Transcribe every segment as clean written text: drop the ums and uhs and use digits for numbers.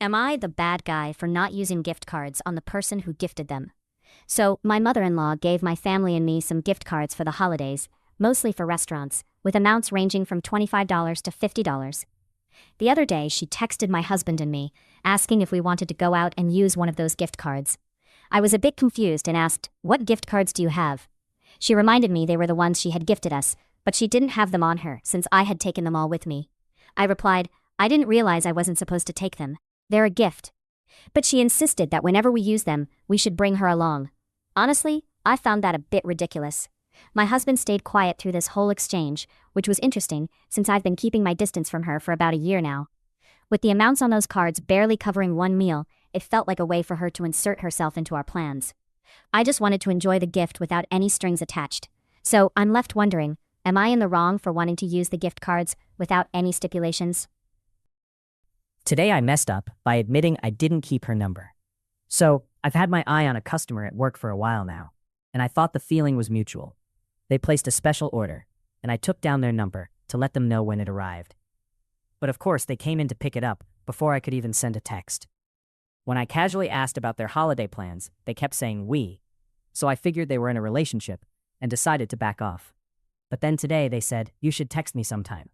Am I the bad guy for not using gift cards on the person who gifted them? So, my mother-in-law gave my family and me some gift cards for the holidays, mostly for restaurants, with amounts ranging from $25 to $50. The other day, she texted my husband and me, asking if we wanted to go out and use one of those gift cards. I was a bit confused and asked, "What gift cards do you have?" She reminded me they were the ones she had gifted us, but she didn't have them on her since I had taken them all with me. I replied, "I didn't realize I wasn't supposed to take them. They're a gift." But she insisted that whenever we use them, we should bring her along. Honestly, I found that a bit ridiculous. My husband stayed quiet through this whole exchange, which was interesting since I've been keeping my distance from her for about a year now. With the amounts on those cards barely covering one meal, it felt like a way for her to insert herself into our plans. I just wanted to enjoy the gift without any strings attached. So I'm left wondering, am I in the wrong for wanting to use the gift cards without any stipulations? Today I messed up by admitting I didn't keep her number. So, I've had my eye on a customer at work for a while now, and I thought the feeling was mutual. They placed a special order, and I took down their number to let them know when it arrived. But of course, they came in to pick it up before I could even send a text. When I casually asked about their holiday plans, they kept saying we, so I figured they were in a relationship and decided to back off. But then today they said, "You should text me sometime."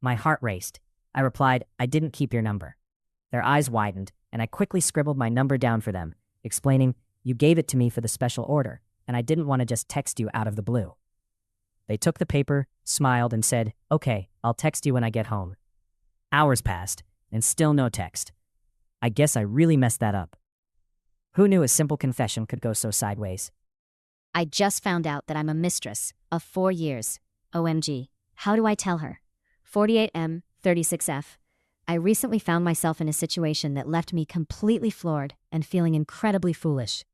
My heart raced. I replied, "I didn't keep your number." Their eyes widened, and I quickly scribbled my number down for them, explaining, "You gave it to me for the special order, and I didn't want to just text you out of the blue." They took the paper, smiled, and said, "Okay, I'll text you when I get home." Hours passed, and still no text. I guess I really messed that up. Who knew a simple confession could go so sideways? I just found out that I'm a mistress of 4 years. OMG. How do I tell her? 48M, 36F. I recently found myself in a situation that left me completely floored and feeling incredibly foolish.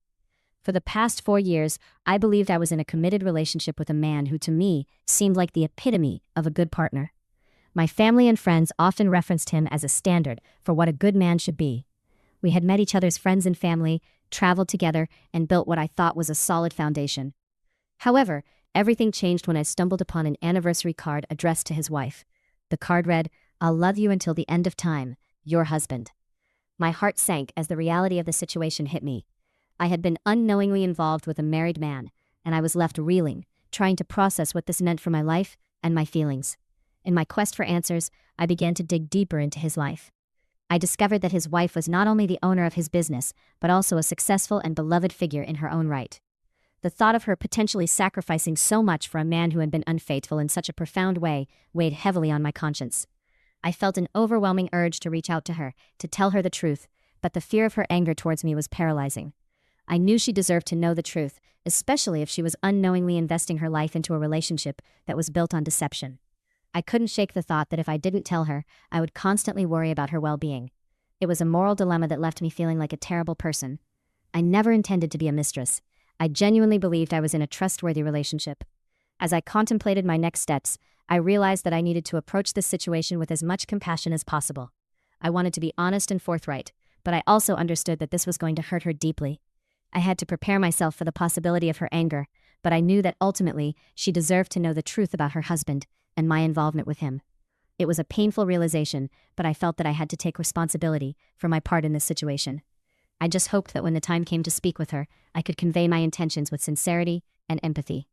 For the past 4 years, I believed I was in a committed relationship with a man who to me seemed like the epitome of a good partner. My family and friends often referenced him as a standard for what a good man should be. We had met each other's friends and family, traveled together, and built what I thought was a solid foundation. However, everything changed when I stumbled upon an anniversary card addressed to his wife. The card read, "I'll love you until the end of time, your husband." My heart sank as the reality of the situation hit me. I had been unknowingly involved with a married man, and I was left reeling, trying to process what this meant for my life and my feelings. In my quest for answers, I began to dig deeper into his life. I discovered that his wife was not only the owner of his business, but also a successful and beloved figure in her own right. The thought of her potentially sacrificing so much for a man who had been unfaithful in such a profound way weighed heavily on my conscience. I felt an overwhelming urge to reach out to her, to tell her the truth, but the fear of her anger towards me was paralyzing. I knew she deserved to know the truth, especially if she was unknowingly investing her life into a relationship that was built on deception. I couldn't shake the thought that if I didn't tell her, I would constantly worry about her well-being. It was a moral dilemma that left me feeling like a terrible person. I never intended to be a mistress. I genuinely believed I was in a trustworthy relationship. As I contemplated my next steps, I realized that I needed to approach this situation with as much compassion as possible. I wanted to be honest and forthright, but I also understood that this was going to hurt her deeply. I had to prepare myself for the possibility of her anger, but I knew that ultimately she deserved to know the truth about her husband and my involvement with him. It was a painful realization, but I felt that I had to take responsibility for my part in this situation. I just hoped that when the time came to speak with her, I could convey my intentions with sincerity and empathy.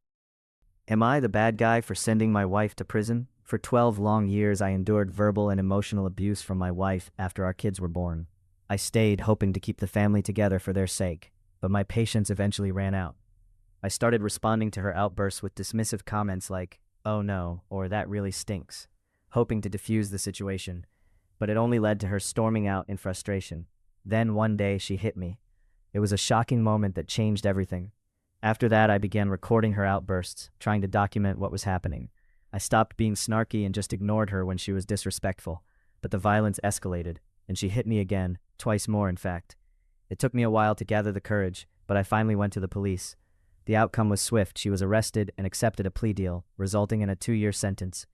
Am I the bad guy for sending my wife to prison? For 12 long years, I endured verbal and emotional abuse from my wife after our kids were born. I stayed, hoping to keep the family together for their sake, but my patience eventually ran out. I started responding to her outbursts with dismissive comments like, "Oh no," or "That really stinks," hoping to diffuse the situation, but it only led to her storming out in frustration. Then one day, she hit me. It was a shocking moment that changed everything. After that, I began recording her outbursts, trying to document what was happening. I stopped being snarky and just ignored her when she was disrespectful, but the violence escalated, and she hit me again, twice more in fact. It took me a while to gather the courage, but I finally went to the police. The outcome was swift. She was arrested and accepted a plea deal, resulting in a 2-year sentence.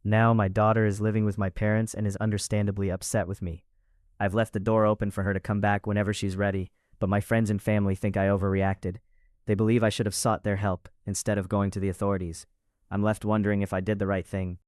Now my daughter is living with my parents and is understandably upset with me. I've left the door open for her to come back whenever she's ready, but my friends and family think I overreacted. They believe I should have sought their help instead of going to the authorities. I'm left wondering if I did the right thing.